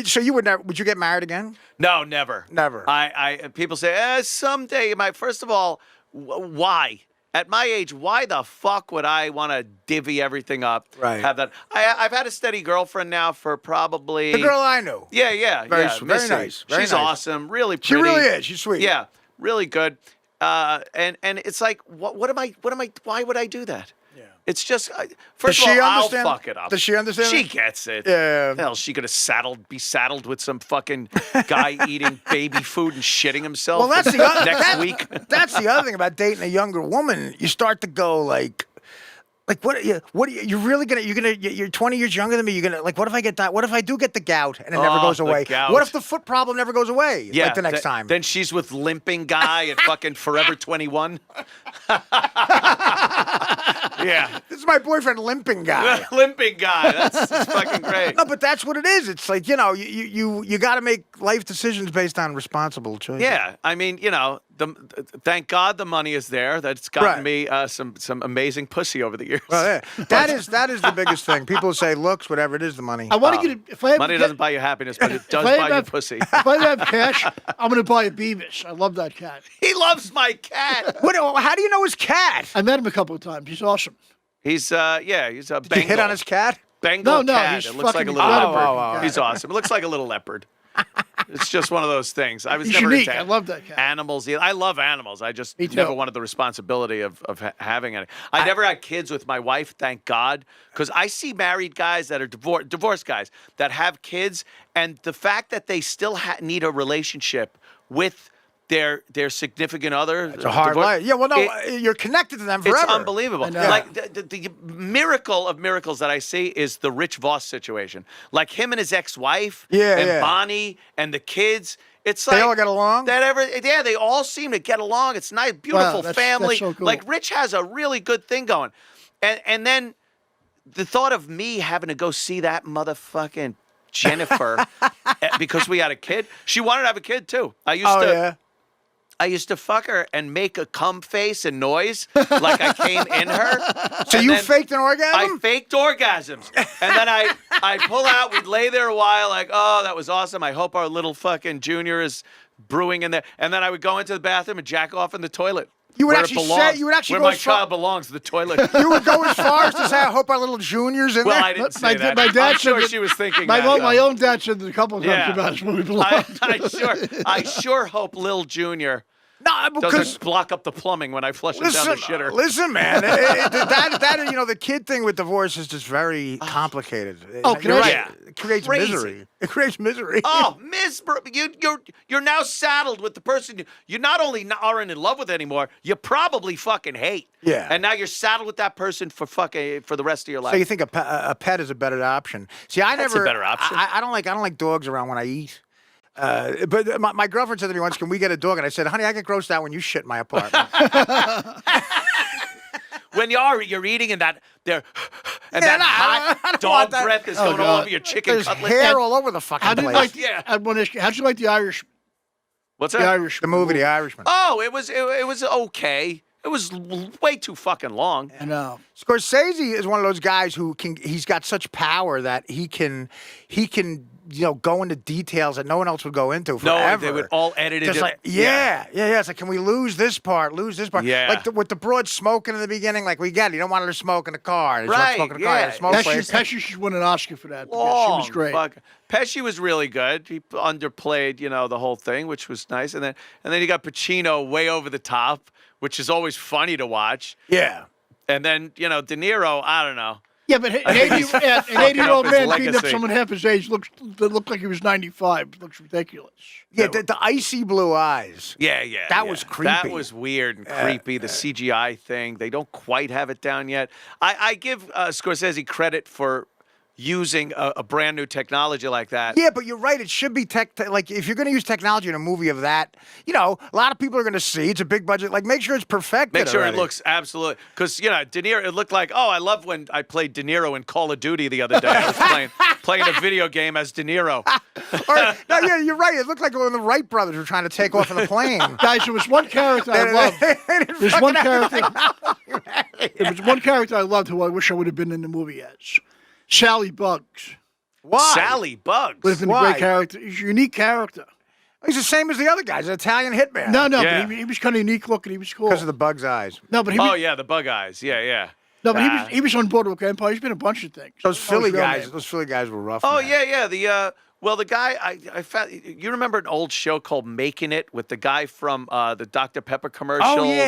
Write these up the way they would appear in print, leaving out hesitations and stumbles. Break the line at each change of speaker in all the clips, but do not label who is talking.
So you would never? Would you get married again?
No, never.
Never.
People say, someday. First of all, why? At my age, why the fuck would I want to divvy everything up?
Right.
Have that? I've had a steady girlfriend now for probably
The girl I knew.
Yeah.
Very
Missy.
nice. Very
She's
nice.
awesome. Really
She
pretty.
really is. She's sweet.
Yeah, really good. And it's like, what am I? Why would I do that? Yeah. It's just first of all, I'll fuck it up.
Does she understand?
She gets it.
Yeah.
Hell, she could have be saddled with some fucking guy eating baby food and shitting himself.
Well, that's the other
next week.
That's the other thing about dating a younger woman. You start to go like what? You're really gonna? You're 20 years younger than me. You're gonna what if I get that? What if I do get the gout and it never goes away?
Gout.
What if the foot problem never goes away?
Yeah,
like the next time.
Then she's with limping guy at fucking Forever 21. Yeah.
This is my boyfriend, limping guy.
Limping guy. That's fucking great.
No, but that's what it is. It's like, you got to make life decisions based on responsible choices.
Yeah. I mean, thank God the money is there. That's gotten me some amazing pussy over the years.
Well, yeah. That is the biggest thing. People say looks, whatever it is, the money.
I want to get if I have
money doesn't buy you happiness, but it does buy you pussy.
If I have cash, I'm going to buy a Beavis. I love that cat.
He loves my cat.
How do you know his cat?
I met him a couple of times. He's awesome.
He's he's a
Did
Bengal.
you hit on his cat?
Bengal
No,
cat.
he's
It looks like a
fucking
little leopard.
incredible.
He's awesome. It looks like a little leopard. It's just one of those things. I was
He's
never
unique.
into
I love that cat.
animals. I love animals. I just
Me too.
never wanted the responsibility of having any. I never had kids with my wife, thank God, because I see married guys that are divorced guys that have kids, and the fact that they still need a relationship with their significant other.
It's a hard life. Yeah, well, no, you're connected to them forever.
It's unbelievable. Like the miracle of miracles that I see is the Rich Voss situation. Like him and his ex-wife, and Bonnie and the kids. It's like
they all get along.
They all seem to get along. It's nice, beautiful family.
That's so cool.
Like Rich has a really good thing going, and then the thought of me having to go see that motherfucking Jennifer because we had a kid. She wanted to have a kid too. I used to fuck her and make a cum face and noise like I came in her.
So you faked an orgasm?
I faked orgasms. And then I pull out, we'd lay there a while like, oh, that was awesome. I hope our little fucking junior is brewing in there. And then I would go into the bathroom and jack off in the toilet.
You would
where
actually
it belongs,
you would actually
where
go
my
as far,
child belongs, the toilet.
You would go as far as to say, I hope our little junior's in
Well,
there.
I didn't say that.
My dad
I'm sure
said
she was thinking
my
that.
own dad said it a couple of times about where we belong.
I sure hope Lil Junior doesn't block up the plumbing when I flush him down the shitter.
Listen, man, the kid thing with divorce is just very complicated.
You're right.
Yeah.
It creates
Crazy.
misery. It creates misery.
Oh, you're now saddled with the person you not only aren't in love with anymore, you probably fucking hate.
Yeah.
And now you're saddled with that person for the rest of your life.
So you think a pet is a better option? See,
That's a better option.
I don't like dogs around when I eat. But my girlfriend said to me once, "Can we get a dog?" And I said, "Honey, I get grossed out when you shit in my apartment."
When you're eating and that hot dog breath is going all over your chicken
There's
cutlet.
hair all over the fucking place.
How'd you like The Irishman?
What's
The
that?
Irishman.
The movie The Irishman.
Oh, it was okay. It was way too fucking long.
I know.
Scorsese is one of those guys he's got such power that he can go into details that no one else would go into forever.
No, they would all edit it.
Just like, yeah. It's like, can we lose this part?
Yeah.
Like with the broad smoking in the beginning, like we get it. You don't want her to smoke in the car. She's not smoking in the car.
Yeah.
Pesci should win an Oscar for that. She was great.
Pesci was really good. He underplayed, the whole thing, which was nice. And then you got Pacino way over the top, which is always funny to watch.
Yeah.
And then, De Niro, I don't know.
Yeah, but an 80-year-old man beating up
legacy.
someone half his age looked like he was 95. Looks ridiculous.
Yeah, the icy blue eyes.
Yeah.
That was creepy.
That was weird and creepy. The CGI thing, they don't quite have it down yet. I give Scorsese credit for using a brand new technology like that.
Yeah, but you're right. It should be like if you're going to use technology in a movie of that, a lot of people are going to see. It's a big budget. Like, make sure it's perfected.
Make sure
already.
it looks absolute. Because, De Niro, it looked like, I love when I played De Niro in Call of Duty the other day. I was playing a video game as De Niro.
You're right. It looked like when the Wright brothers were trying to take off in the plane.
Guys, there was one character I loved. There's one character. There was one character I loved who I wish I would have been in the movie as. Sally Bugs.
Why?
Sally Bugs.
Would have been a
Why?
great character. He's a unique character.
He's the same as the other guys, an Italian hitman.
No,
Yeah.
but he was kind of unique looking. He was cool.
Because of the bug's eyes.
No, but he was,
Oh yeah, the bug eyes. Yeah, yeah.
no, but he was on Boardwalk Empire. He's been a bunch of things.
Those
That was
Philly
real
guys,
name.
those Philly guys were rough.
Oh
man.
yeah, yeah. The guy I found. You remember an old show called Making It with the guy from the Dr Pepper commercials?
Oh yeah,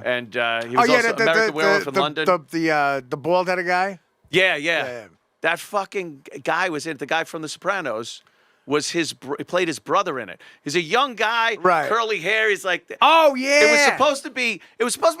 and,
yeah.
And he was also American Werewolf in London.
The bald-headed guy.
Yeah.
Yeah.
That fucking guy was in it. The guy from The Sopranos was he played his brother in it. He's a young guy,
Right.
curly hair. He's like,
Oh yeah.
it was supposed to be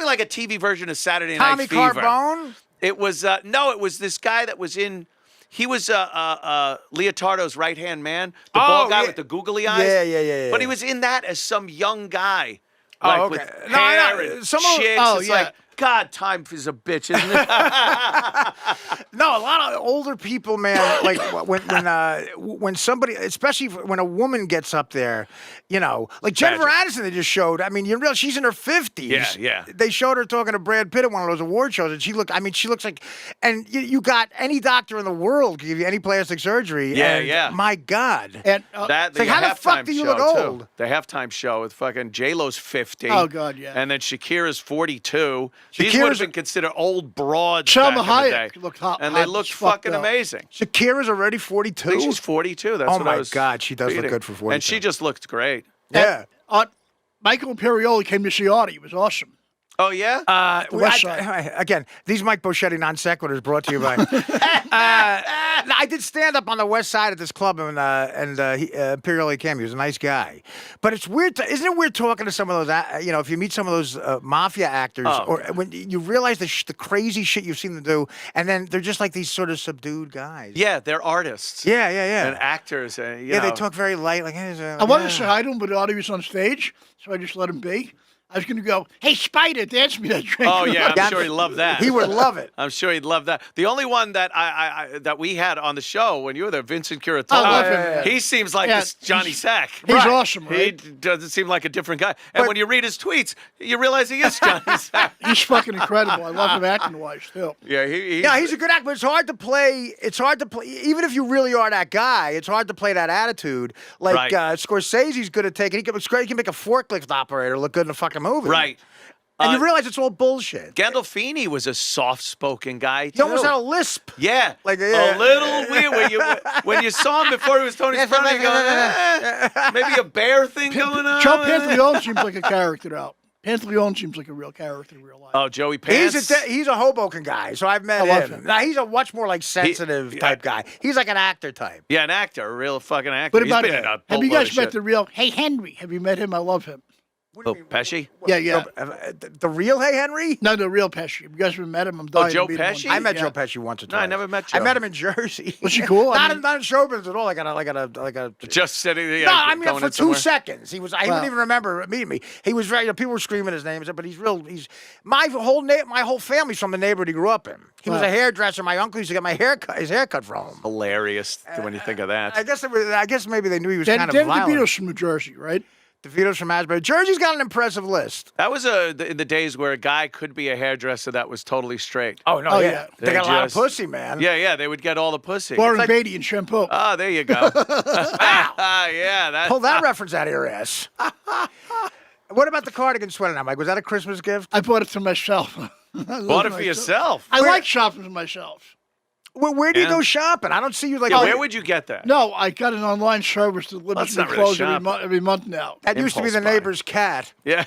like a TV version of Saturday
Tommy
Night Fever.
Carbone.
It was no, it was this guy that was in. He was Leotardo's right-hand man, the bald guy
yeah.
with the googly eyes.
Yeah.
But he was in that as some young guy,
Oh,
like
okay.
with
No, I
hair
know.
and
Some of-
chicks.
oh,
It's
yeah.
like, God, time is a bitch, isn't it?
No, a lot of older people, man. Like when somebody, especially when a woman gets up there, you know, like Jennifer
Tragic.
Aniston, they just showed. I mean, you realize she's in her 50s.
Yeah.
They showed her talking to Brad Pitt at one of those award shows, and she looked. I mean, she looks like. And you got any doctor in the world can give you any plastic surgery.
Yeah,
and
yeah.
My God.
And
That
like,
the
how the fuck
halftime
do you
show,
look
too.
old?
The halftime show with fucking J-Lo's 50.
Oh, God, yeah.
And then Shakira's 42. These would
Shakira's
have been considered old broads
Selma
back in the
Hayek
day.
looked hot.
And they
hot
looked
as fucked
fucking
up.
amazing.
Shakira's already 42.
I think she's 42. That's
Oh,
what
my
I was
God, she does look
reading.
good for 42.
And she just looked great.
Yeah.
Michael Imperioli came to see Artie. He was awesome.
Oh, yeah?
The West Side.
Again, these Mike Boschetti non sequiturs brought to you by. I did stand up on the West Side at this club, and Imperioli came. He was a nice guy, but it's weird. Isn't it weird talking to some of those? You know, if you meet some of those mafia actors,
Oh.
or when you realize the crazy shit you've seen them do, and then they're just like these sort of subdued guys.
Yeah, they're artists.
Yeah.
And actors. And,
Yeah, they talk very light. Like,
I wanted to say hi to him, but Artie was on stage, so I just let him be. I was going to go, hey, Spider, dance me that drink.
Oh, yeah,
Yeah,
I'm sure he'd love that.
He would love it.
I'm sure he'd love that. The only one that that we had on the show when you were there, Vincent Curatola,
I love him.
he seems like
Yeah,
this Johnny Sack.
He's awesome, right?
He doesn't seem like a different guy. And
But-
when you read his tweets, you realize he is Johnny Sack.
He's fucking incredible. I love him acting-wise, too.
Yeah, he's,
Yeah, he's a good actor, but it's hard to play. It's hard to play, even if you really are that guy. It's hard to play that attitude. Like
Right.
Scorsese's good at taking. He can make a forklift operator look good in a fucking movie.
right.
And you realize it's all bullshit.
Gandolfini was a soft-spoken guy, too.
He almost had a lisp.
Yeah,
Like,
a
yeah.
little weird. When you saw him before he was Tony Soprano, you go, maybe a bear thing going on.
Joe Pantaleone seems like a character now. Pantaleone seems like a real character in real life.
Oh, Joey Pants.
He's a Hoboken guy, so I've met
I love
him.
him.
Now he's a much more like sensitive type guy. He's like an actor type.
Yeah, an actor, a real fucking actor.
What
He's
about
been in a
have you
boatload
guys
of
met
shit.
the real, hey, Henry? Have you met him? I love him.
What do
Oh,
you mean?
Pesci?
Yeah.
The real Hey Henry?
No, the real Pesci. Have you guys ever met him? I'm dying
Joe
to meet him one
Pesci?
day.
I met
Yeah.
Joe Pesci once or
No, I
twice.
never met
I
Joe.
met him in Jersey.
Was he cool? I
not
mean-
in
Oh,
showbiz at all. Like a.
Just sitting there.
No, I mean
going
for
in
2
somewhere.
seconds. He was. I
Wow.
didn't even remember meeting me. He was very. People were screaming his name, but he's real. He's my whole family's from the neighborhood he grew up in. He was
Wow.
a hairdresser. My uncle used to get his haircut from him.
Hilarious when you think of that.
I guess maybe they knew he was
Dan,
kind of
Dan
violent.
DeVito's from New Jersey, right?
DeVito's from Asbury. Jersey's got an impressive list.
That was in the days where a guy could be a hairdresser that was totally straight.
Oh no,
Oh,
yeah.
yeah.
They got a lot of
Just-
pussy, man.
Yeah, they would get all the pussy.
Warren
like-
Beatty and Shampoo.
Oh, there you go. Yeah, that.
Pull that reference out of your ass. What about the cardigan sweater now, Mike? Was that a Christmas gift?
I bought it for myself.
Bought it for yourself.
I like shopping for myself.
Where do you
Yeah.
go shopping? I don't see you like.
Yeah, where would you get that?
No, I got an online service that delivers
That's
me
not really
clothes
shopping.
every month now.
That used to be
Impulse
the
buy.
neighbor's cat.
Yeah.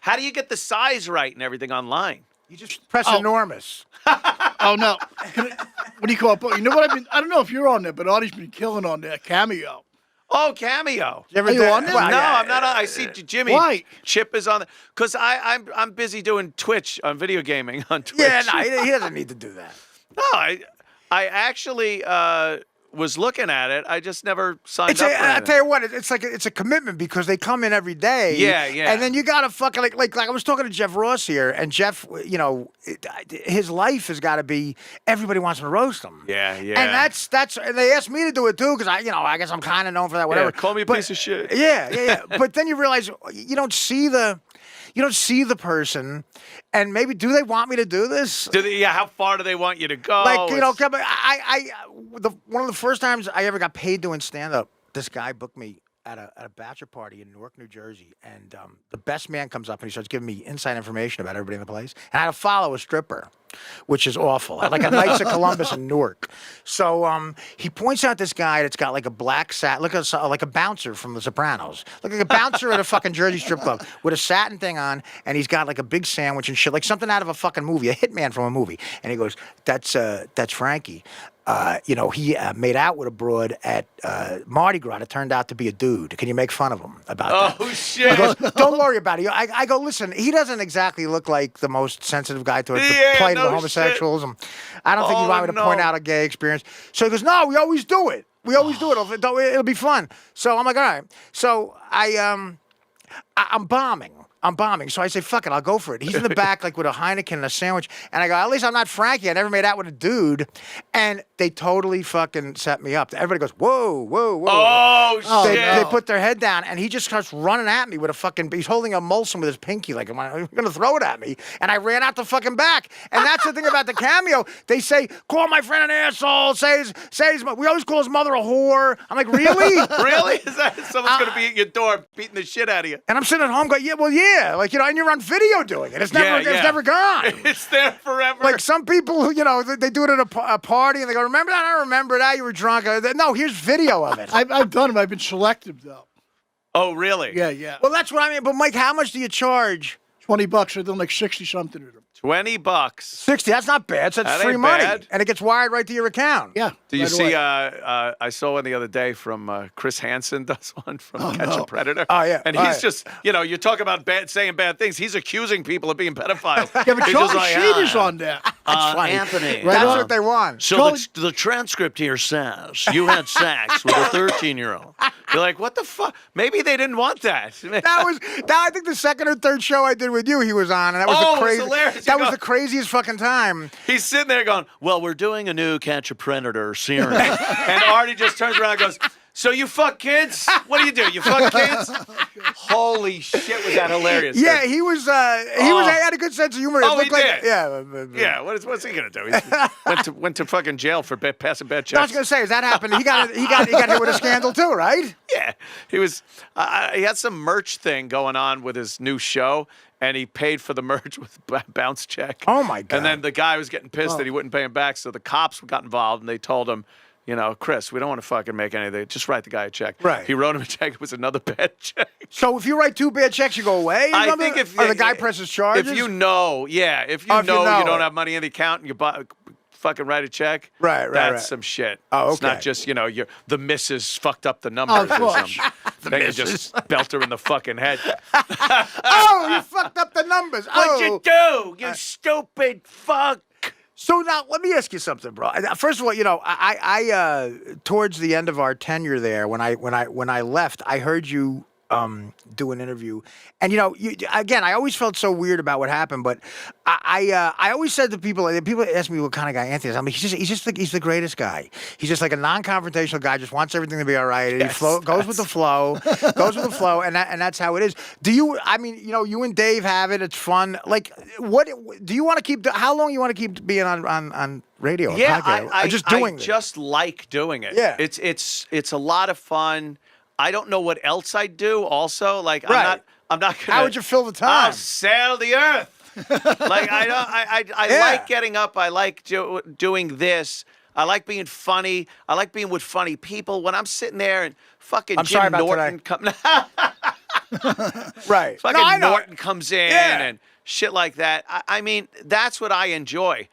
How do you get the size right and everything online?
You just press
Oh.
enormous.
Oh no! What do you call it? You know what I've been? I don't know if you're on there, but Artie's been killing on there. Cameo.
Oh, Cameo.
You ever
Are you
did-
on there?
Well,
No,
yeah,
I'm not on. I see Jimmy.
Why?
Chip is on. Because I'm busy doing Twitch on video gaming on Twitch.
Yeah, no, he doesn't need to do that.
No, I actually was looking at it. I just never signed
It's
up for
I
it.
tell you what, it's like it's a commitment because they come in every day.
Yeah, yeah.
And then you gotta fucking like I was talking to Jeff Ross here, and Jeff, you know, his life has got to be everybody wants to roast him.
Yeah, yeah.
And that's and they asked me to do it too because I guess I'm kind of known for that. Whatever.
Yeah, call me a
But-
piece of shit.
Yeah. But then you realize you don't see the person, and maybe do they want me to do this?
How far do they want you to go?
Like, you know,
It's-
one of the first times I ever got paid doing stand up, this guy booked me at a bachelor party in Newark, New Jersey, and the best man comes up and he starts giving me inside information about everybody in the place, and I had to follow a stripper, which is awful, like a Knights of Columbus in Newark. So he points out this guy that's got like a black like a bouncer from The Sopranos, like a bouncer at a fucking Jersey strip club with a satin thing on, and he's got like a big sandwich and shit, like something out of a fucking movie, a hitman from a movie. And he goes, "That's Frankie." He made out with a broad at Mardi Gras. It turned out to be a dude. Can you make fun of him about that?
Oh, shit.
He goes, "Don't worry about it." I go, "Listen, he doesn't exactly look like the most sensitive guy towards the plight of the homosexuals. And I don't think you want me to point out a gay experience." So he goes, "No, we always do it. We always do it. It'll be fun." So I'm like, "All right." So I'm bombing. So I say, "Fuck it, I'll go for it." He's in the back, like with a Heineken and a sandwich. And I go, "At least I'm not Frankie. I never made out with a dude." And they totally fucking set me up. Everybody goes, "Whoa, whoa, whoa."
Oh, shit.
They put their head down, and he just starts running at me with a fucking, he's holding a Molson with his pinky, like, "Am I going to throw it at me?" And I ran out the fucking back. And that's the thing about the cameo. They say, "Call my friend an asshole. We always call his mother a whore." I'm like, "Really?"
Really? Is that someone's going to be at your door beating the shit out of you?
And I'm sitting at home going, yeah, like, and you're on video doing it. It's never gone.
It's there forever.
Like some people, they do it at a party and they go, "Remember that? I remember that. You were drunk." No, here's video of it.
I've done them. I've been selective though.
Oh, really?
Yeah.
Well, that's what I mean. But Mike, how much do you charge?
$20. I've done like 60 something of them.
$20.
60. That's not bad. So that's
That
free
ain't
money,
bad.
and it gets wired right to your account.
Yeah.
Do you
right
see?
away.
I saw one the other day from Chris Hansen does one from Catch a Predator.
Oh, yeah.
and
All
he's
right.
just you talk about saying bad things. He's accusing people of being pedophiles.
Yeah, but
He's
Charlie
just like,
Sheen is on there.
That's funny.
Anthony.
That's
on.
what they want.
So the transcript here says you had sex with a 13-year-old. You're like, what the fuck? Maybe they didn't want that.
I think the second or third show I did with you, he was on, and that was
Oh, it
the
was
crazy.
hilarious.
That
You
was
go-
the craziest fucking time.
He's sitting there going, "Well, we're doing a new Catch a Predator series," and Artie just turns around and goes, "So you fuck kids? What do? You fuck kids?" Holy shit, was that hilarious?
Yeah, he was. He had a good sense of humor. It
Oh,
looked
he
like,
did.
Yeah.
Yeah, what's he gonna do? He went to fucking jail for passing bad checks.
I was gonna say, as that happened, he got hit with a scandal too, right?
Yeah, he was. He had some merch thing going on with his new show, and he paid for the merch with a bounce check.
Oh, my God.
And then the guy was getting pissed that he wouldn't pay him back, so the cops got involved, and they told him, "Chris, we don't want to fucking make anything. Just write the guy a check."
Right.
He wrote him a check. It was another bad check.
So if you write 2 bad checks, you go away.
I think if
or the guy presses charges.
If you know, you
know
don't
it.
have money in the account and you fucking write a check.
Right,
That's
right.
some shit.
Oh,
It's not
okay.
just the missus fucked up the numbers
Of
or
course.
something. Then you just belt her in the fucking head.
Oh, you fucked up the numbers.
What'd you do? You stupid fuck.
So now let me ask you something, bro. First of all, I towards the end of our tenure there, when I left, I heard you do an interview, and again, I always felt so weird about what happened, but I always said to people ask me what kind of guy Anthony is. I mean, he's the greatest guy. He's just like a non-confrontational guy, just wants everything to be all right. And
Yes,
he goes with the flow, and that's how it is. Do you? I mean, you and Dave have it. It's fun. Like, what do you want to keep? How long you want to keep being on radio?
Yeah,
podcast?
I
just
I
doing this?
just like doing it.
Yeah.
It's a lot of fun. I don't know what else I'd do. Also, like
Right.
I'm not gonna.
How would you fill the time?
I'll sail the earth. Like I
Yeah.
like getting up. I like doing this. I like being funny. I like being with funny people. When I'm sitting there and fucking
I'm sorry
Jim
about
Norton
Right.
fucking
No, I know.
Norton comes in
Yeah.
and shit like that. I mean, that's what I enjoy.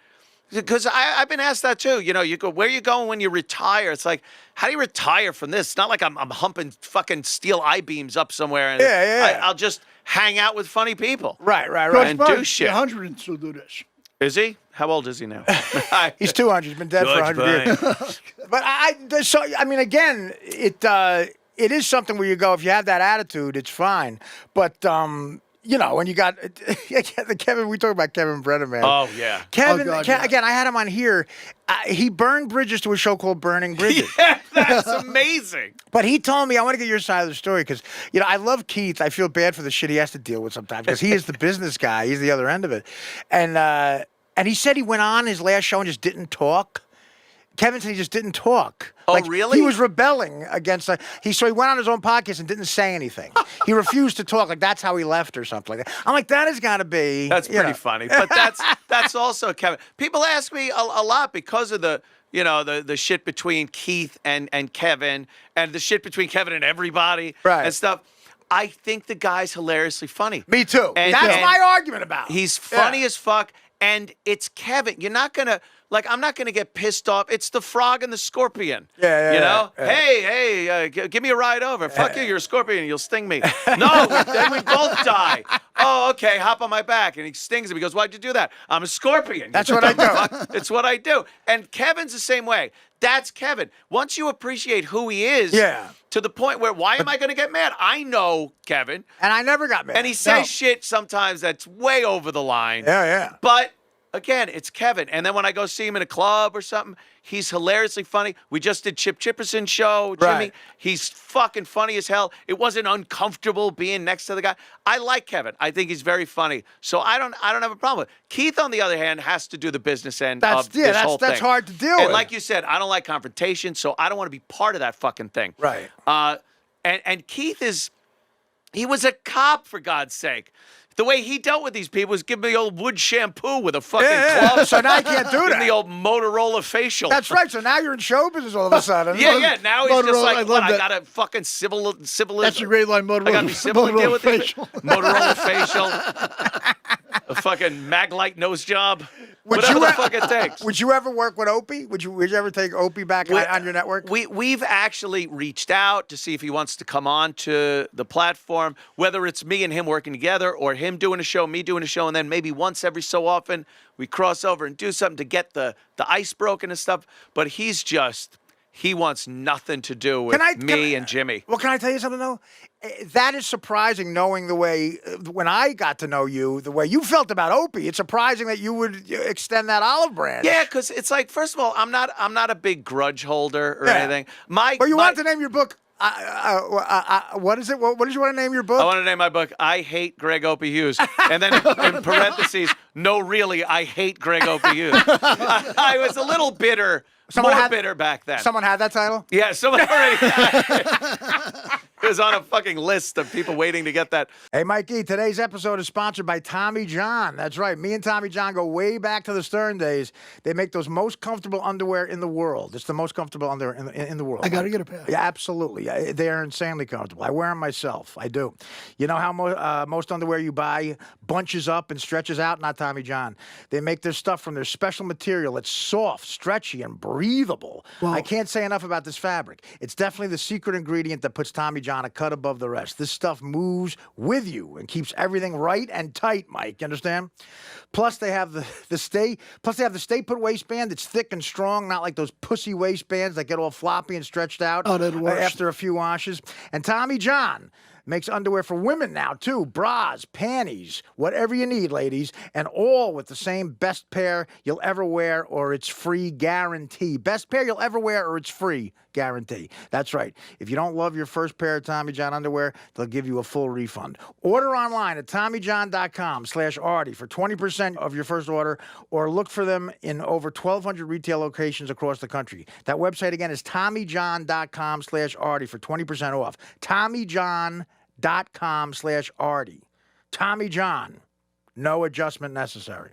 Because I've been asked that too. You go, where are you going when you retire? It's like, how do you retire from this? It's not like I'm humping fucking steel I-beams up somewhere. And
Yeah.
I'll just hang out with funny people.
Right.
George
And
Bush,
do shit.
100 and still do this.
Is he? How old is he now?
He's 200. He's been dead for
George
100 years. But I mean, again, it is something where you go, if you have that attitude, it's fine. But when you got Kevin, we talk about Kevin Brennan, man.
Oh, yeah.
Kevin,
Oh, God, yeah.
again, I had him on here. He burned bridges to a show called Burning Bridges.
Yeah, that's amazing.
But he told me, I want to get your side of the story because, I love Keith. I feel bad for the shit he has to deal with sometimes because he is the business guy. He's the other end of it. And he said he went on his last show and just didn't talk. Kevin said he just didn't talk.
Oh, really?
He was rebelling against. So he went on his own podcast and didn't say anything. He refused to talk. Like that's how he left or something like that. I'm like, that has got to be.
That's pretty funny. But that's also Kevin. People ask me a lot because of the shit between Keith and Kevin and the shit between Kevin and everybody and stuff. I think the guy's hilariously funny.
Me too.
And
that's my argument about him.
He's funny as fuck, and it's Kevin. You're not gonna. I'm not going to get pissed off. It's the frog and the scorpion.
Yeah.
Hey, give me a ride over. Fuck you, you're a scorpion. You'll sting me. No, then we both die. Oh, okay, hop on my back. And he stings him. He goes, why'd you do that? I'm a scorpion.
That's what I do.
It's what I do. And Kevin's the same way. That's Kevin. Once you appreciate who he is, to the point where, why am I going to get mad? I know Kevin.
And I never got mad.
And he says shit sometimes that's way over the line.
Yeah.
But again, it's Kevin. And then when I go see him in a club or something, he's hilariously funny. We just did Chip Chipperson's show, Jimmy.
Right.
He's fucking funny as hell. It wasn't uncomfortable being next to the guy. I like Kevin. I think he's very funny. So I don't have a problem with it. Keith, on the other hand, has to do the business end of this whole thing.
That's hard to deal
and
with.
like you said, I don't like confrontation, so I don't want to be part of that fucking thing.
Right.
And Keith he was a cop, for God's sake. The way he dealt with these people was give me the old wood shampoo with a fucking club.
So now you can't do that.
The old Motorola facial.
That's right. So now you're in show business all of a sudden.
Yeah. Now he's just like, I got a fucking civil.
That's a great line, Motorola.
I got to be civil and deal with it.
facial.
Motorola facial. A fucking Maglite nose job.
Would
Whatever
you
the fuck it takes.
Would you ever work with Opie? Would you ever take Opie back on your network?
We've actually reached out to see if he wants to come on to the platform, whether it's me and him working together or him doing a show, me doing a show, and then maybe once every so often we cross over and do something to get the ice broken and stuff. But he wants nothing to do with me and Jimmy.
Well, can I tell you something, though? That is surprising, knowing the way, when I got to know you, the way you felt about Opie. It's surprising that you would extend that olive branch.
Yeah, because it's like, first of all, I'm not a big grudge holder or anything.
But you want to name your book, what is it? What did you want to name your book?
I want to name my book, I Hate Greg Opie Hughes. And then in parentheses, no, really, I hate Greg Opie Hughes. I was a little bitter. Bitter back then.
Someone had that title?
Yeah, someone already had it. It was on a fucking list of people waiting to get that.
Hey, Mikey, today's episode is sponsored by Tommy John. That's right. Me and Tommy John go way back to the Stern days. They make those most comfortable underwear in the world. It's the most comfortable underwear in the world.
I got to get a pair.
Yeah, absolutely. They are insanely comfortable. I wear them myself. I do. You know how most underwear you buy bunches up and stretches out? Not Tommy John. They make their stuff from their special material. It's soft, stretchy, and breathable. Well, I can't say enough about this fabric. It's definitely the secret ingredient that puts Tommy John a cut above the rest. This stuff moves with you and keeps everything right and tight, Mike. You understand? Plus, they have the stay put waistband. It's thick and strong, not like those pussy waistbands that get all floppy and stretched out after a few washes. And Tommy John makes underwear for women now, too. Bras, panties, whatever you need, ladies. And all with the same best pair you'll ever wear or it's free guarantee. Best pair you'll ever wear or it's free guarantee. That's right. If you don't love your first pair of Tommy John underwear, they'll give you a full refund. Order online at TommyJohn.com/Artie for 20% of your first order, or look for them in over 1,200 retail locations across the country. That website again is TommyJohn.com/Artie for 20% off. TommyJohn.com/Artie. Tommy John. No adjustment necessary.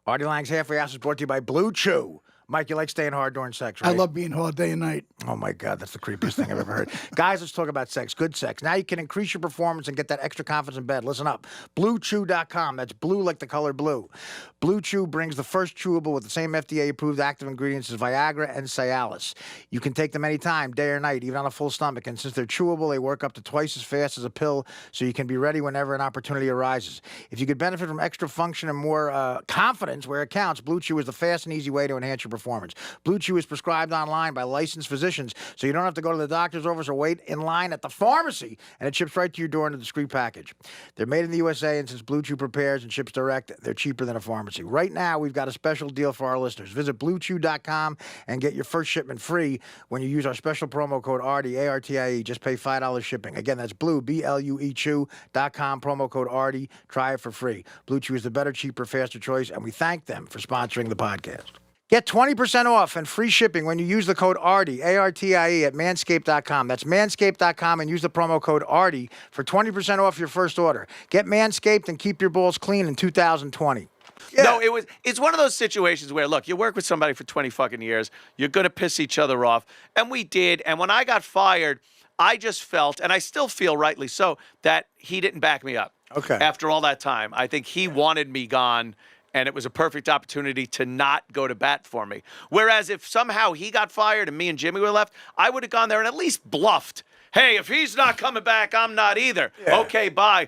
Artie Lange's Halfway House is brought to you by Blue Chew. Mike, you like staying hard during sex, right?
I love being hard day and night.
Oh, my God, that's the creepiest thing I've ever heard. Guys, let's talk about sex, good sex. Now you can increase your performance and get that extra confidence in bed. Listen up. BlueChew.com. That's blue like the color blue. Blue Chew brings the first chewable with the same FDA-approved active ingredients as Viagra and Cialis. You can take them anytime, day or night, even on a full stomach. And since they're chewable, they work up to twice as fast as a pill, so you can be ready whenever an opportunity arises. If you could benefit from extra function and more confidence where it counts, Blue Chew is the fast and easy way to enhance your performance. Blue Chew is prescribed online by licensed physicians, so you don't have to go to the doctor's office or wait in line at the pharmacy, and it ships right to your door in a discreet package. They're made in the USA, and since Blue Chew prepares and ships direct, they're cheaper than a pharmacy. Right now, we've got a special deal for our listeners. Visit BlueChew.com and get your first shipment free when you use our special promo code ARTIE, A-R-T-I-E. Just pay $5 shipping. Again, that's Blue, B-L-U-E Chew.com, promo code ARTIE. Try it for free. Blue Chew is the better, cheaper, faster choice, and we thank them for sponsoring the podcast. Get 20% off and free shipping when you use the code ARTIE, ARTIE, at manscaped.com. That's manscaped.com, and use the promo code ARTIE for 20% off your first order. Get Manscaped and keep your balls clean in 2020. Yeah.
No, it's one of those situations where, look, you work with somebody for 20 fucking years, you're going to piss each other off, and we did. And when I got fired, I just felt, and I still feel rightly so, that he didn't back me up.
Okay.
After all that time, I think he wanted me gone, and it was a perfect opportunity to not go to bat for me. Whereas if somehow he got fired and me and Jimmy were left, I would have gone there and at least bluffed. Hey, if he's not coming back, I'm not either.
Yeah.
Okay, bye.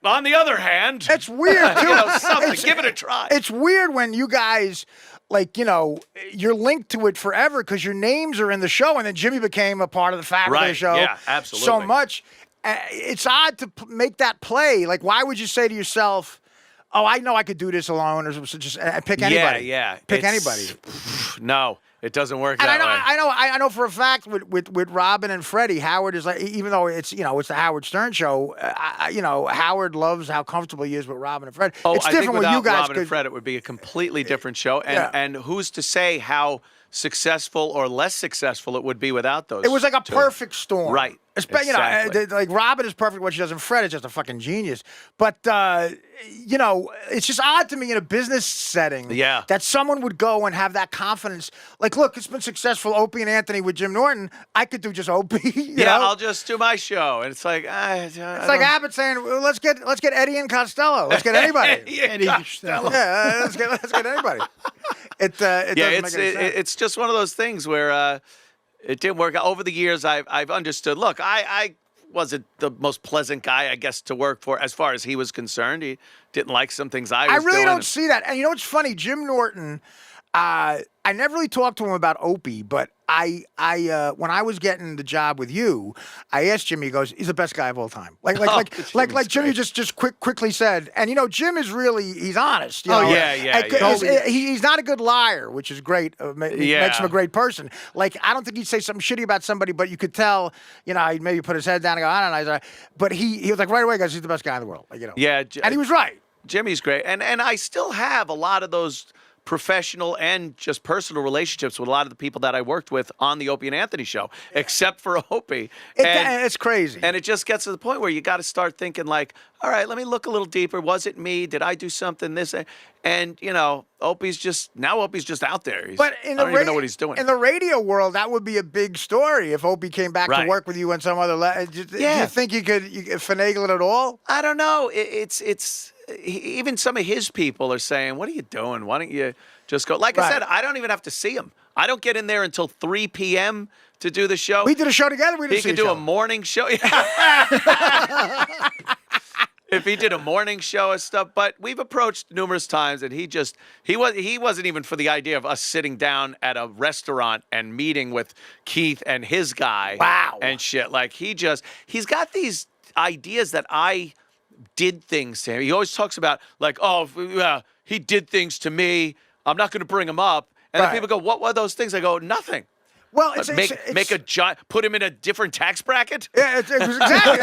On the other hand,
It's weird, too.
something. Give it a try.
It's weird when you guys, like, you're linked to it forever because your names are in the show, and then Jimmy became a part of the fabric of the
Right,
show.
yeah, absolutely.
So much. It's odd to make that play. Like, why would you say to yourself, oh, I know I could do this alone, or just pick anybody?
Yeah.
Pick anybody.
No, it doesn't work
And
that way.
I know for a fact with Robin and Freddie, Howard is like, even though it's it's the Howard Stern show, Howard loves how comfortable he is with Robin and Fred.
Oh,
It's
I
different
think
when you
without
guys
Robin and Fred, it would be a completely different show. And
Yeah.
and who's to say how successful or less successful it would be without those?
It was like a
two.
perfect storm.
Right.
Exactly.
Exactly.
Like Robin is perfect what she does, and Fred is just a fucking genius. But it's just odd to me in a business setting
Yeah.
that someone would go and have that confidence. Like, look, it's been successful, Opie and Anthony with Jim Norton. I could do just Opie. You know?
I'll just do my show. And it's like,
It's like Abbott saying, well, let's get Eddie and Costello. Let's get anybody.
Eddie Costello.
Yeah, let's get anybody. It doesn't make any sense.
It's just one of those things where it didn't work out. Over the years, I've understood. Look, I wasn't the most pleasant guy, I guess, to work for as far as he was concerned. He didn't like some things I was
I really
doing.
don't see that. And you know what's funny? Jim Norton, I never really talked to him about Opie, but I when I was getting the job with you, I asked Jimmy. He goes, "He's the best guy of all time." Like Jimmy
great.
just quickly said. And Jim is he's honest. You
Oh,
know?
yeah.
He's not a good liar, which is great. Makes him a great person. Like, I don't think he'd say something shitty about somebody, but you could tell. He'd maybe put his head down and go, "I don't know." But he was like right away, guys, he's the best guy in the world. Like,
Yeah,
and he was right.
Jimmy's great. And I still have a lot of those professional and just personal relationships with a lot of the people that I worked with on the Opie and Anthony show, except for Opie.
It's crazy.
And it just gets to the point where you got to start thinking like, all right, let me look a little deeper. Was it me? Did I do something? And Opie's just out there.
But
I don't even know what he's doing.
In the radio world, that would be a big story if Opie came back to
Right.
work with you on some other Do you think you could finagle it at all?
I don't know. Even some of his people are saying, what are you doing? Why don't you just go? Like I
Right.
said, I don't even have to see him. I don't get in there until 3 p.m. to do the show.
We did a show together. We didn't
He
see
could
each
do a
other.
morning show. If he did a morning show and stuff, but we've approached numerous times, and he wasn't even for the idea of us sitting down at a restaurant and meeting with Keith and his guy.
Wow.
And shit. Like he's got these ideas that I did things to him. He always talks about like, he did things to me. I'm not going to bring him up. And then
Right.
people go, what were those things? I go, nothing.
Well,
Put him in a different tax bracket.
Yeah, it was exactly.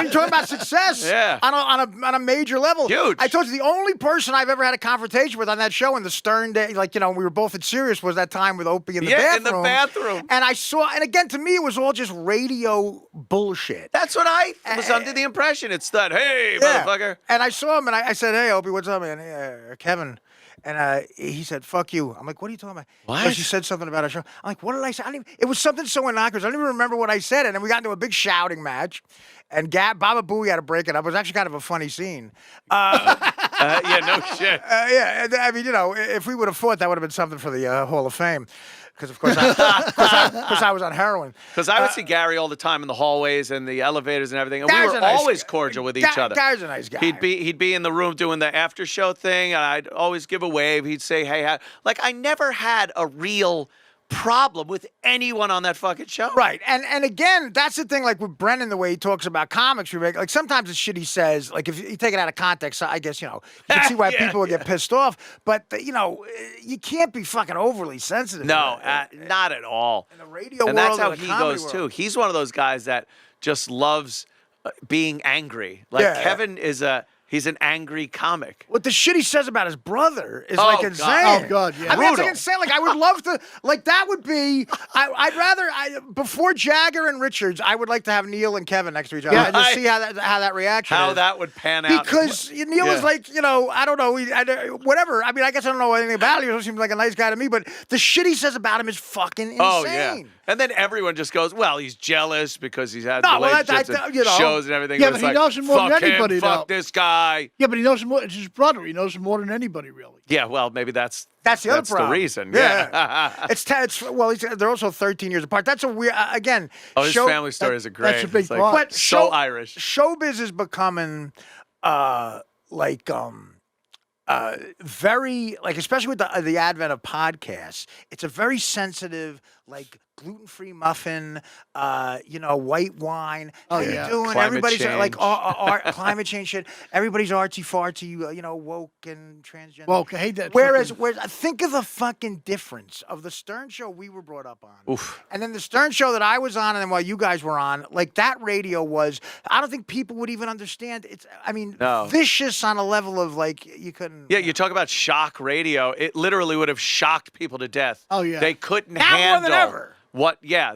You're talking about success
Yeah.
on a major level.
Huge.
I told you the only person I've ever had a confrontation with on that show in the Stern day, we were both at Sirius, was that time with Opie in the bathroom.
Yeah, in the bathroom.
And and again, to me, it was all just radio bullshit.
That's what I was under the impression. It's that, hey, motherfucker.
And I saw him, and I said, "Hey, Opie, what's up, man? Kevin." And he said, "Fuck you." I'm like, "What are you talking about?"
What?
Because you said something about our show. I'm like, "What did I say?" It was something so innocuous. I don't even remember what I said. And then we got into a big shouting match. And Baba Booey had to break it up. It was actually kind of a funny scene.
Yeah, no shit.
Yeah, I mean, if we would have fought, that would have been something for the Hall of Fame. Because, of course, I was on heroin.
Because I would see Gary all the time in the hallways and the elevators and everything, and we
Gary's
were
a nice
always
guy.
cordial with each other.
Gary's a nice guy.
He'd be in the room doing the after show thing, and I'd always give a wave. He'd say, "Hey," like I never had a real problem with anyone on that fucking show.
Right. And again, that's the thing, like with Brennan, the way he talks about comics, like sometimes the shit he says, like if you take it out of context, I guess, you can see why people would get pissed off. But, you can't be fucking overly sensitive.
No, not at all.
In the radio
and
world,
that's how
in the
he
comedy
goes
world.
too. He's one of those guys that just loves being angry. Like
Yeah.
Kevin is He's an angry comic.
What the shit he says about his brother is
Oh,
like
God.
insane.
Oh, God, yeah.
I mean, it's
Brutal.
like insane. Like I would love to. Like that would be. I'd rather before Jagger and Richards, I would like to have Neil and Kevin next to each other and just
Right.
see how that reaction
How
is.
that would pan out.
Because Neil is like, I don't know, whatever. I mean, I guess I don't know anything about him. He seems like a nice guy to me, but the shit he says about him is fucking insane.
Oh, yeah. And then everyone just goes, well, he's jealous because he's had
No, well,
relationships and shows and everything.
Yeah,
But
but
it's
he
like,
knows him more than
fuck him,
anybody,
fuck
though.
this guy.
Yeah, but he knows him more. It's his brother. He knows him more than anybody, really.
Yeah, well, maybe that's
the other problem.
the reason.
Yeah. They're also 13 years apart. That's a weird, again.
Oh, his family stories are great.
that's a big
It's like,
part.
But
so Irish.
Showbiz is becoming very especially with the advent of podcasts. It's a very sensitive, like gluten-free muffin, white wine.
Oh,
How you
yeah.
doing?
Climate
Everybody's like
change.
climate change shit. Everybody's artsy-fartsy, woke and transgender.
Well, I hate that.
Whereas
fucking-
think of the fucking difference of the Stern show we were brought up on,
Oof.
and then the Stern show that I was on, and then while you guys were on, like that radio was. I don't think people would even understand.
No.
Vicious on a level of like you couldn't.
Yeah, you talk about shock radio. It literally would have shocked people to death.
Oh, yeah.
They couldn't
Now more
handle
than ever.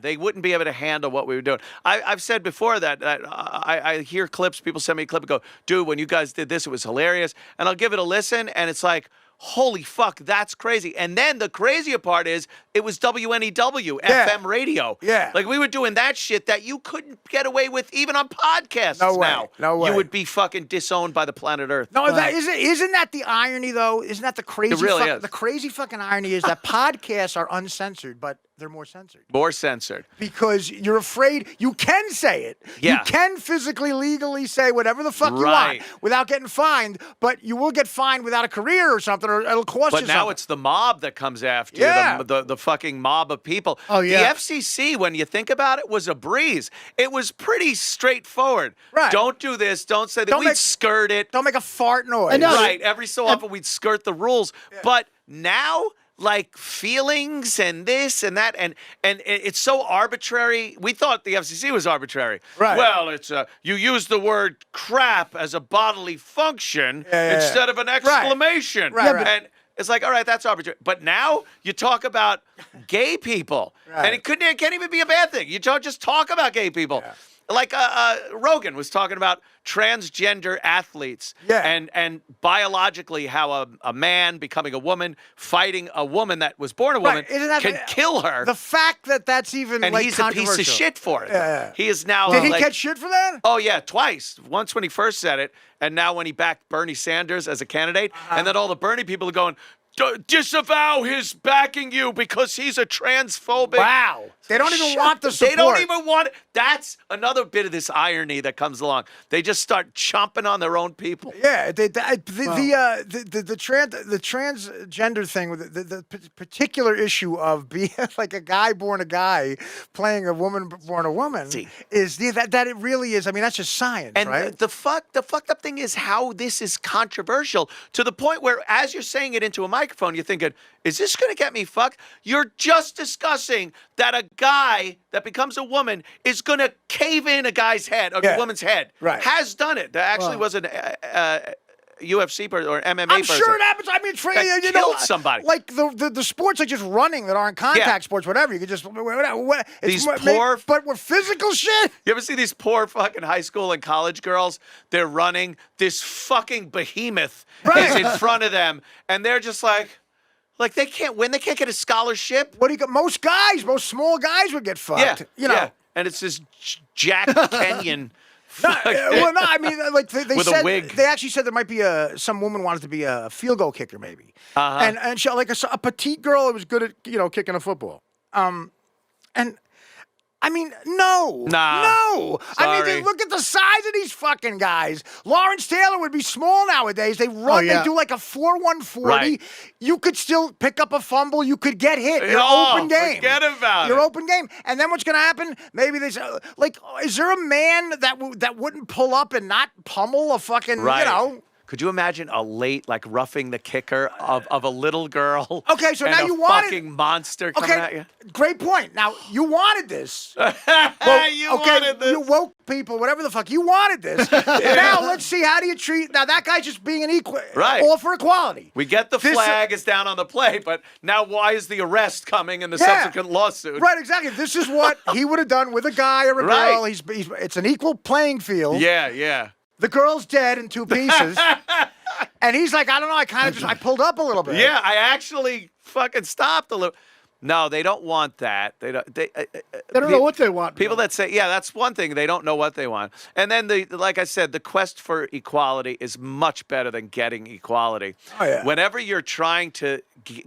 they wouldn't be able to handle what we were doing. I've said before that I hear clips, people send me a clip and go, dude, when you guys did this, it was hilarious. And I'll give it a listen, and it's like, holy fuck, that's crazy. And then the crazier part is it was WNEW,
Yeah.
FM radio.
Yeah.
Like we were doing that shit that you couldn't get away with even on podcasts
No way.
now.
No way.
You would be fucking disowned by the planet Earth.
No, isn't that the irony though? Isn't that the crazy?
It really is.
The crazy fucking irony is that podcasts are uncensored, but they're more censored
More censored.
because you're afraid you can say it.
Yeah.
You can physically, legally say whatever the fuck you
Right.
want without getting fined, but you will get fined without a career or something, or it'll cost
But
you
now
something.
it's the mob that comes after
Yeah.
you, the fucking mob of people.
Oh, yeah.
The FCC, when you think about it, was a breeze. It was pretty straightforward.
Right.
Don't do this. Don't say that.
Don't
We'd
make-
skirt it.
Don't make a fart noise.
I know.
Right. Every so often we'd skirt the rules. But now, like feelings and this and that, and it's so arbitrary. We thought the FCC was arbitrary.
Right.
Well, it's you use the word crap as a bodily function
Yeah.
instead of an exclamation.
Right, right.
And it's like, all right, that's arbitrary. But now you talk about gay people, and it can't even be a bad thing. You don't just talk about gay people.
Yeah.
Like Rogan was talking about transgender athletes
Yeah.
and biologically how a man becoming a woman, fighting a woman that was born a woman,
Right. Isn't that
can kill her.
The fact that that's even
and
like
he's a piece of
controversial.
shit for it.
Yeah.
He is now.
Did he
like,
catch shit for that?
Oh yeah, twice. Once when he first said it, and now when he backed Bernie Sanders as a candidate, and then all the Bernie people are going, disavow his backing you because he's a transphobic.
Wow. They don't even want the support.
They don't even want it. That's another bit of this irony that comes along. They just start chomping on their own people.
Yeah, the transgender thing, the particular issue of being like a guy born a guy playing a woman born a woman,
See.
is that it really is. I mean, that's just science,
And
right?
the fucked up thing is how this is controversial to the point where, as you're saying it into a microphone, you're thinking, is this going to get me fucked? You're just discussing that a guy that becomes a woman is going to cave in a guy's head, or
Yeah.
a woman's head.
Right.
Has done it. There actually was an UFC person or MMA
I'm
person.
sure it happens. I mean,
that killed somebody.
Like the sports are just running that aren't contact
Yeah.
sports, whatever. You could just
These
it's
poor-
but with physical shit.
You ever see these poor fucking high school and college girls? They're running. This fucking behemoth
Right.
is in front of them, and they're just like they can't win. They can't get a scholarship.
What do you got? Most small guys would get fucked.
Yeah,
You know.
yeah. And it's this Jack Kenyon.
Well, no, I mean, like they
With a
said,
wig.
they actually said there might be some woman wanted to be a field goal kicker, maybe, and she like a petite girl who was good at kicking a football, and. I mean, no.
Nah.
No. I mean,
Sorry.
look at the size of these fucking guys. Lawrence Taylor would be small nowadays. They run,
yeah.
they do like a 4-1-40.
Right.
You could still pick up a fumble. You could get hit. You're
Oh,
open game.
forget about
You're
it.
open game. And then what's going to happen? Maybe they say, like, is there a man that wouldn't pull up and not pummel a fucking,
Right. Could you imagine a late, like, roughing the kicker of a little girl?
Okay, so
and
now
a
you wanted-
fucking monster coming at you?
Great point. Now, you wanted this.
Wanted this.
You woke people, whatever the fuck. You wanted this. Now, let's see, how do you treat... Now, that guy's just being an equal...
Right.
All for equality.
We get the
This-
flag is down on the plate, but now why is the arrest coming in the
Yeah.
subsequent lawsuit?
Right, exactly. This is what he would have done with a guy or a
Right.
girl. It's an equal playing field.
Yeah, yeah.
The girl's dead in 2 pieces. And he's like, I don't know, I pulled up a little bit.
Yeah, I actually fucking stopped a little. No, they don't want that. They don't.
They don't know what they want.
People that say, yeah, that's one thing. They don't know what they want. And then, like I said, the quest for equality is much better than getting equality.
Oh, yeah.
Whenever you're trying to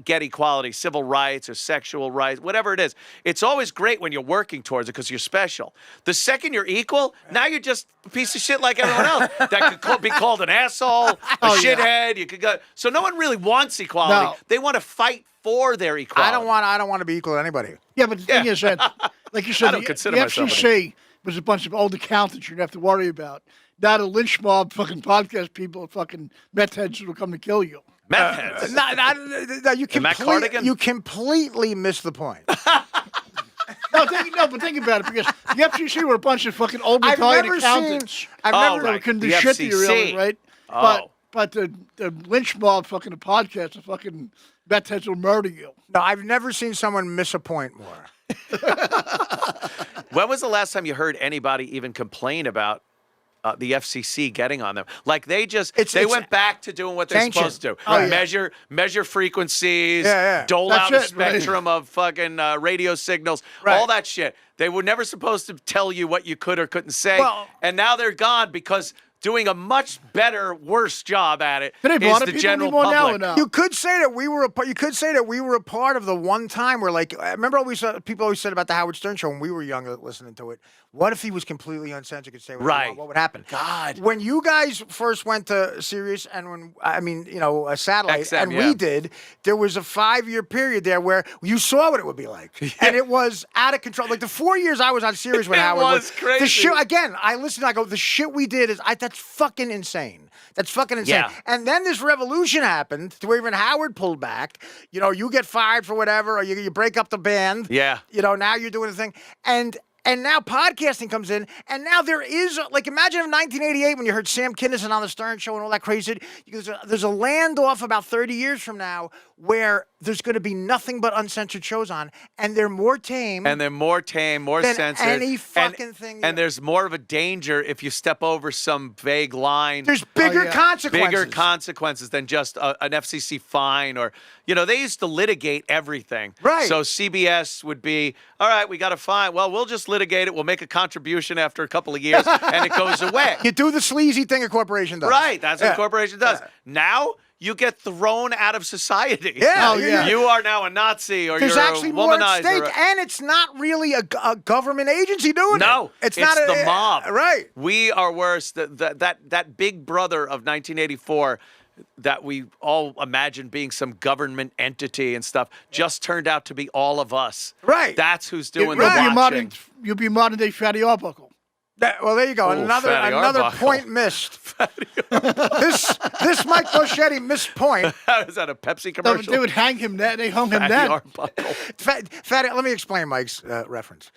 get equality, civil rights or sexual rights, whatever it is, it's always great when you're working towards it because you're special. The second you're equal, now you're just a piece of shit like everyone else. That could be called an asshole, a shithead. You could go. So no one really wants equality.
No.
They want to fight for their equality.
I don't want to be equal to anybody.
Yeah, but the thing is that, like you said,
I don't
the
consider myself
FCC was a bunch of old accountants you didn't have to worry about. Not a lynch mob, fucking podcast people, fucking meth heads who will come to kill you.
Meth heads.
No, you completely missed the point.
But think about it, because the FCC were a bunch of fucking old
I've
retired
never
accountants.
seen. I've
Oh,
never.
right.
Couldn't do
The
shit to you,
FCC.
really, right?
Oh.
But the lynch mob, fucking the podcast, the fucking meth heads will murder you.
No, I've never seen someone miss a point more.
When was the last time you heard anybody even complain about the FCC getting on them? Like they went back to doing what they're
ancient.
supposed to.
Oh, yeah.
Measure frequencies,
Yeah.
dole
That's
out the
it, right.
spectrum of fucking radio signals,
Right.
all that shit. They were never supposed to tell you what you could or couldn't say.
Well-
and now they're gone because doing a much better, worse job at it
But they
is
bought it.
the
People
general
need more now
public.
and now.
You could say that we were a part of the one time where, like, I remember people always said about the Howard Stern show when we were younger listening to it. What if he was completely uncensored, could say what he
Right.
wanted? What would happen?
God.
When you guys first went to Sirius and when a satellite
XM,
and
yeah.
we did, there was a 5-year period there where you saw what it would be like, and it was out of control. Like the 4 years I was on Sirius with
It
Howard,
was
the
crazy.
shit again. I listened. I go, the shit we did is that's fucking insane. That's fucking insane.
Yeah.
And then this revolution happened to where even Howard pulled back. You know, you get fired for whatever, or you break up the band.
Yeah.
You know, now you're doing the thing. And now podcasting comes in, and now there is, like, imagine if 1988 when you heard Sam Kinison on the Stern Show and all that crazy shit. There's a land off about 30 years from now where there's going to be nothing but uncensored shows on, and they're more tame.
And they're more tame, more
Than
censored.
any fucking thing
And there's more of a danger if you step over some vague line.
There's bigger
yeah.
consequences.
Bigger consequences than just an FCC fine or, they used to litigate everything.
Right.
So CBS would be, all right, we got a fine. Well, we'll just litigate it. We'll make a contribution after a couple of years and it goes away.
You do the sleazy thing a corporation does.
Right. That's what
Yeah.
a corporation does.
Yeah.
Now you get thrown out of society.
Yeah,
Oh, yeah.
You are now a Nazi or
There's
you're
actually
a
more at
womanizer.
stake, and it's not really a government agency doing it.
No,
it's not
the mob.
Right.
We are worse. That big brother of 1984 that we all imagined being some government entity and stuff just turned out to be all of us.
Right.
That's who's doing
You'll
the
be
watching.
you'll be modern day Fatty Arbuckle.
Well, there you go.
Ooh,
Another
Fatty Arbuckle.
point missed. this Mike Boschetti missed point.
Is that a Pepsi
No, but
commercial?
they would hang him. They hung him
Fatty
then.
Arbuckle.
Fatty, let me explain Mike's reference.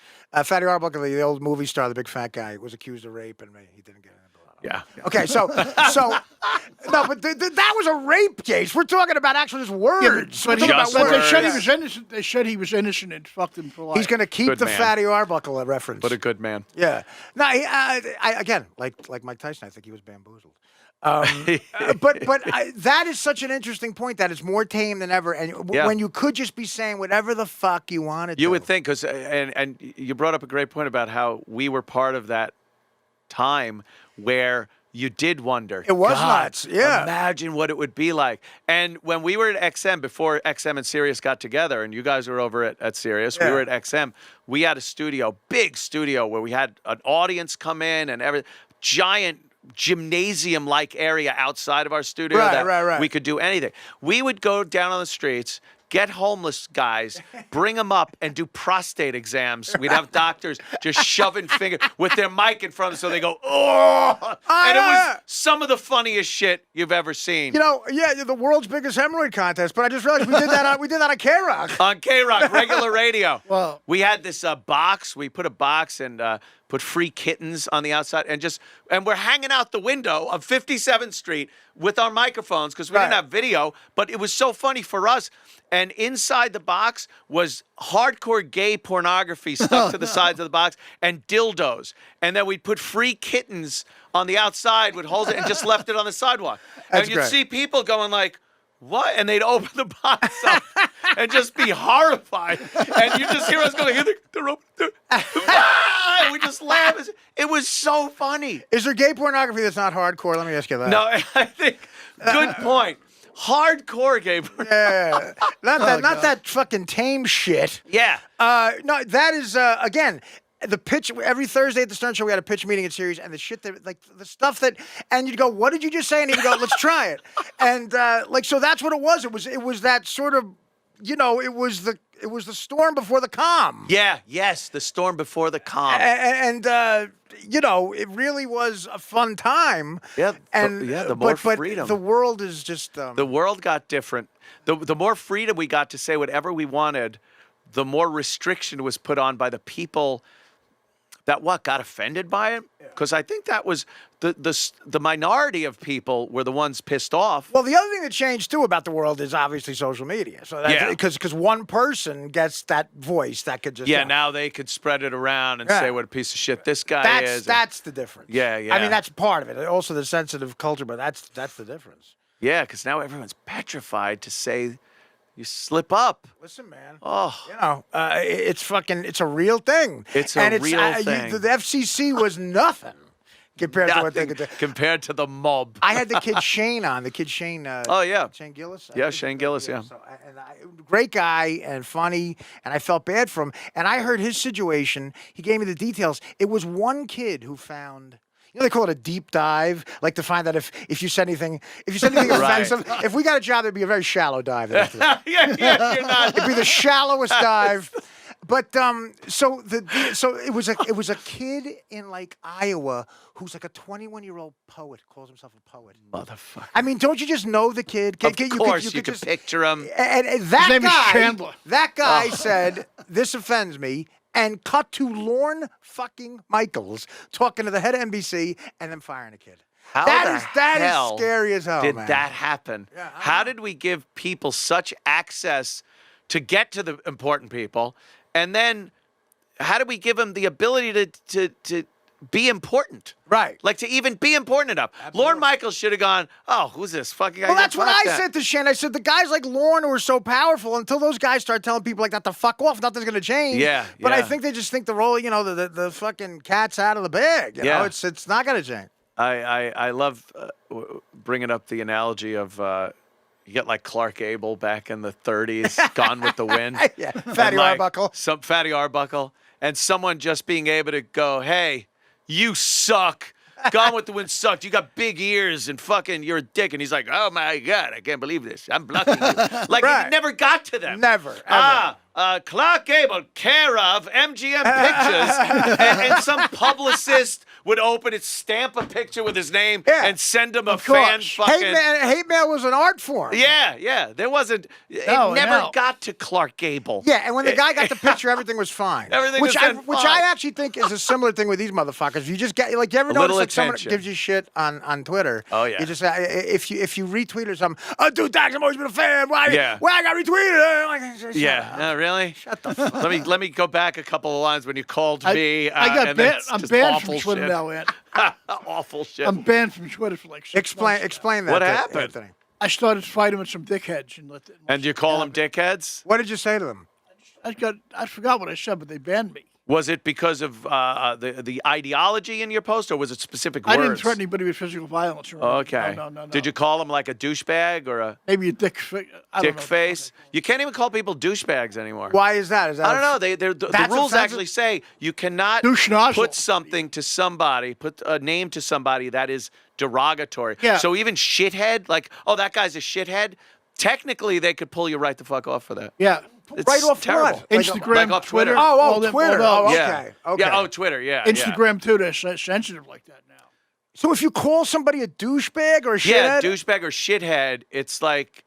Fatty Arbuckle, the old movie star, the big fat guy, was accused of rape, and he didn't get it.
Yeah.
Okay, so no, but that was a rape case. We're talking about actual just words.
But,
We're talking
Just
about
they
words.
said he was innocent. They said he was innocent and fucked him for life.
He's going to keep
Good
the
man.
Fatty Arbuckle reference.
But a good man.
Yeah. No, again, like Mike Tyson, I think he was bamboozled. But that is such an interesting point that it's more tame than ever, and
Yeah.
when you could just be saying whatever the fuck you wanted.
You
to.
would think, because and you brought up a great point about how we were part of that time where you did wonder.
It was
God,
nuts, yeah.
Imagine what it would be like. And when we were at XM, before XM and Sirius got together, and you guys were over at Sirius, we
Yeah.
were at XM, we had a studio, big studio, where we had an audience come in and every giant gymnasium-like area outside of our studio
Right,
that
right.
we could do anything. We would go down on the streets, get homeless guys, bring them up, and do prostate exams. We'd have doctors just shoving fingers with their mic in front of them so they go, oh! And it was some of the funniest shit you've ever seen.
You know, yeah, the world's biggest hemorrhoid contest, but I just realized we did that on K-Rock.
On K-Rock, regular radio.
Wow.
We had this box. We put a box and put free kittens on the outside and we're hanging out the window of 57th Street with our microphones because we didn't have video, but it was so funny for us. And inside the box was hardcore gay pornography stuck to the sides of the box and dildos. And then we'd put free kittens on the outside with holes in it and just left it on the sidewalk.
That's
and you'd
great.
see people going like, what? And they'd open the box up and just be horrified. And you just hear us going, here they're open. And we just laugh. It was so funny.
Is there gay pornography that's not hardcore? Let me ask you that.
No, I think, good point. Hardcore gay pornography.
Yeah. Not that fucking tame shit.
Yeah.
No, that is, again, the pitch, every Thursday at the Stern Show, we had a pitch meeting in series, and the shit that, like, the stuff that, and you'd go, what did you just say? And he'd go, let's try it. And, so that's what it was. It was that sort of, you know, it was the storm before the calm.
Yeah, yes, the storm before the calm.
And you know, it really was a fun time.
Yeah,
and
the more
but
freedom.
the world is just
The world got different. The more freedom we got to say whatever we wanted, the more restriction was put on by the people that got offended by it. Because I think that was the minority of people were the ones pissed off.
Well, the other thing that changed too about the world is obviously social media. So that's because one person gets that voice that could just
now they could spread it around and say what a piece of shit this guy is.
That's the difference.
Yeah.
I mean, that's part of it. Also, the sensitive culture, but that's the difference.
Yeah, because now everyone's petrified to say you slip up.
Listen, man.
Oh,
you know, it's a real thing.
It's a real thing.
The FCC was nothing compared to what they
nothing
could do.
compared to the mob.
I had the kid Shane on. The kid Shane.
Oh yeah.
Shane Gillis.
Yeah, Shane Gillis. Yeah.
So, great guy and funny, and I felt bad for him. And I heard his situation. He gave me the details. It was one kid who found. You know, they call it a deep dive, like to find out if you said anything offensive. If we got a job, it'd be a very shallow dive.
yeah, you're not.
It'd be the shallowest dive. But so it was a kid in like Iowa who's like a 21-year-old poet, calls himself a poet.
Motherfucker.
I mean, don't you just know the kid?
Of course, you could
just
picture him.
And
His name is Chandler.
That guy said, "This offends me." And cut to Lorne fucking Michaels talking to the head of NBC and then firing a kid. That is scary as hell,
did
man.
that happen?
Yeah,
How did we give people such access to get to the important people, and then how do we give them the ability to be important?
Right.
Like to even be important enough. Lorne Michaels should have gone, oh, who's this fucking guy?
Well, that's what I
Fuck that.
said to Shane. I said, the guys like Lorne who are so powerful, until those guys start telling people like that to fuck off, nothing's going to change.
Yeah,
But I
yeah.
think they just think the roll, you know, the fucking cat's out of the bag. You know, it's not going to change.
I love bringing up the analogy of you get like Clark Gable back in the 30s, Gone with the Wind.
Yeah, Fatty
And, like,
Arbuckle.
Some Fatty Arbuckle. And someone just being able to go, hey, you suck. Gone with the Wind sucked. You got big ears and fucking you're a dick. And he's like, oh my God, I can't believe this. I'm blocking you. Like
Right.
it never got to them.
Never, ever.
Clark Gable, care of MGM Pictures, and some publicist would open it, stamp a picture with his name,
Yeah,
and send him a
of
fan
course.
fucking.
Hate mail was an art form.
Yeah. There wasn't. It
No,
never
no.
got to Clark Gable.
Yeah, and when the guy got the picture, everything was fine.
Everything
which
was
I,
then
which
fine.
I actually think is a similar thing with these motherfuckers. You just get like, you ever
A
notice
little
like someone
attention.
gives you shit on Twitter?
Oh, yeah.
You just if you retweet or something, oh dude, thanks, I've always been a fan. Why?
Yeah.
Why I got retweeted? Like, shut
Yeah.
up.
No, really?
Shut the fuck up.
Let me go back a couple of lines when you called me.
I got
and
banned.
that's
I'm
just
banned
awful
from Twitter
shit.
now, Ed.
Awful shit.
I'm banned from Twitter for like 6 months.
Explain that.
What
to
happened?
Anthony.
I started fighting with some dickheads and let.
And you call them dickheads?
What did you say to them?
I forgot what I said, but they banned me.
Was it because of the ideology in your post, or was it specific
I
words?
didn't threaten anybody with physical violence. Or
Okay.
No.
Did you call him like a douchebag or a
Maybe a dick. I don't
dick
know.
face? You can't even call people douchebags anymore.
Why is that? Is that
I don't know. The
That's
rules
offensive?
actually say you cannot
Douche nozzle.
put something to somebody, put a name to somebody that is derogatory.
Yeah.
So even shithead, like, oh, that guy's a shithead. technically they could pull you right the fuck off for that.
Yeah.
It's
Right off
terrible.
what?
Instagram,
Like off Twitter.
all
Oh,
them-
Twitter.
all those.
Yeah.
Okay.
Yeah. Oh, Twitter. Yeah.
Instagram too. They're sensitive like that now.
So if you call somebody a douchebag or a
Yeah.
shithead,
Douchebag or shithead. It's like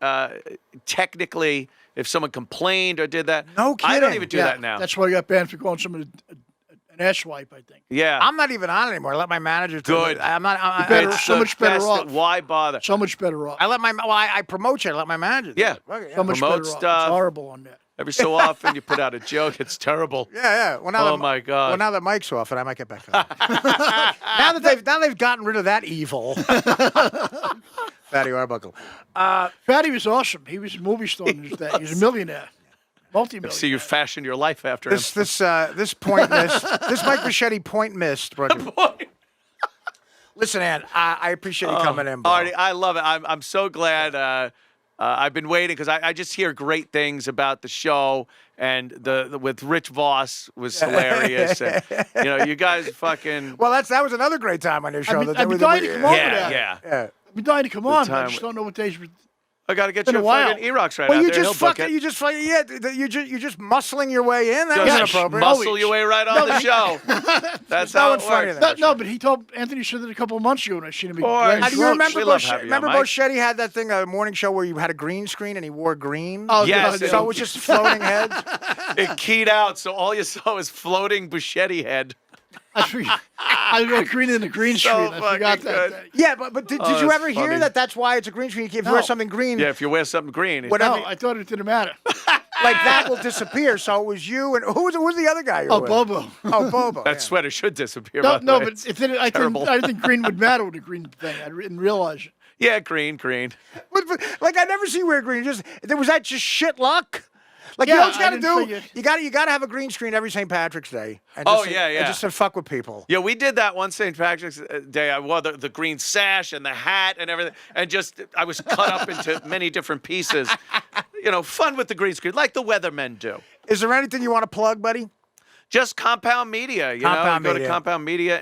technically, if someone complained or did that.
No
I don't
kidding.
even do that now.
That's why I got banned for calling someone an asswipe, I think.
Yeah.
I'm not even on anymore. I let my manager do
Good.
it. I'm not.
better-
It's
so
the
much better
best
off.
Why bother?
So much better off.
I let my. Well, I promote you. I let my manager. Do
Yeah.
it. Okay,
So much
Promote
better off.
stuff.
It's horrible on that.
Every so often you put out a joke. It's terrible.
Yeah. Well, now
Oh, my God.
Well, now that mic's off, and I might get back on. now that they've gotten rid of that evil. Fatty Arbuckle.
Fatty was awesome. He was a movie star in his day. He was a millionaire. Multi-millionaire.
See, you fashioned your life after him.
This point missed. This Mike Machete point missed. Bro. Listen, Ann, I appreciate you coming in, bro.
Artie, I love it. I'm so glad. I've been waiting because I just hear great things about the show, and the with Rich Voss was hilarious. And, you guys fucking.
Well, that was another great time on your show.
I've been dying to come on with that.
Yeah.
I've been dying to come on. I
time-
just don't know what days.
I got to get
Been
you
a
a
while.
fucking E-Rocks right
Well,
out
you
there.
just
He'll book
fucking,
it.
you're just muscling your way in. That was
Just
inappropriate.
muscle your way right on the show. That's how it
nothing funny
works.
there.
No, but he told Anthony said that a couple of months ago, and I seen him.
Boy,
Do you remember?
We love having you on, Mike.
Boschetti had that thing, a morning show where you had a green screen and he wore green.
Oh,
Yes,
God,
so it was just floating heads.
It keyed out, so all you saw was floating Buschetti head.
I got green in the green
So
screen. I forgot
fucking
that.
good.
Yeah, but did you
that's
ever hear
funny.
that? That's why it's a green screen. If you
No.
wear something green,
Yeah, if you wear something green.
Whatever.
No, I thought it didn't matter.
like that will disappear. So it was you and who was the other guy? You
Oh,
were with?
Bobo.
Oh, Bobo.
That
yeah.
sweater should disappear.
No,
by the
no,
way.
but
It's
it didn't, I
terrible.
didn't think green would matter with the green thing. I didn't realize it.
Yeah, green.
But, like I never see you wear green. Was that just shit luck? Like you
Yeah,
know what you
I
got to
didn't
do?
figure-
You got to have a green screen every St. Patrick's Day. And
Oh,
just
yeah,
and
yeah.
just to fuck with people.
Yeah, we did that one St. Patrick's Day. I wore the green sash and the hat and everything, and I was cut up into many different pieces. Fun with the green screen, like the weathermen do.
Is there anything you want to plug, buddy?
Just Compound Media.
Compound
Go
Media.
to Compound Media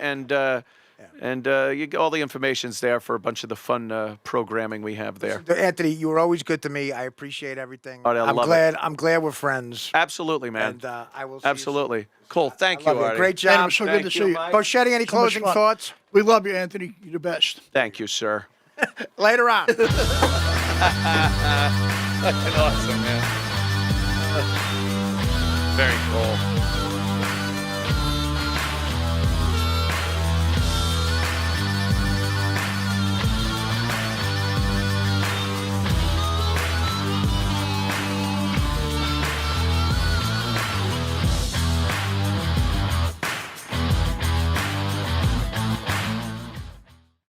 and you get all the information's there for a bunch of the fun programming we have there.
Anthony, you were always good to me. I appreciate everything.
Artie, I
I'm
love
glad. I'm glad we're friends.
Absolutely, man.
And I will. See
Absolutely. Cool. Thank
You
you,
soon. Love
Artie.
Great
Man, it
job.
was so
Thank
good to
you,
see you.
Mike.
Boschetti, any
So much
closing
fun.
thoughts?
We love you, Anthony. You're the best.
Thank you, sir.
Later on.
Fucking awesome, man. Very cool.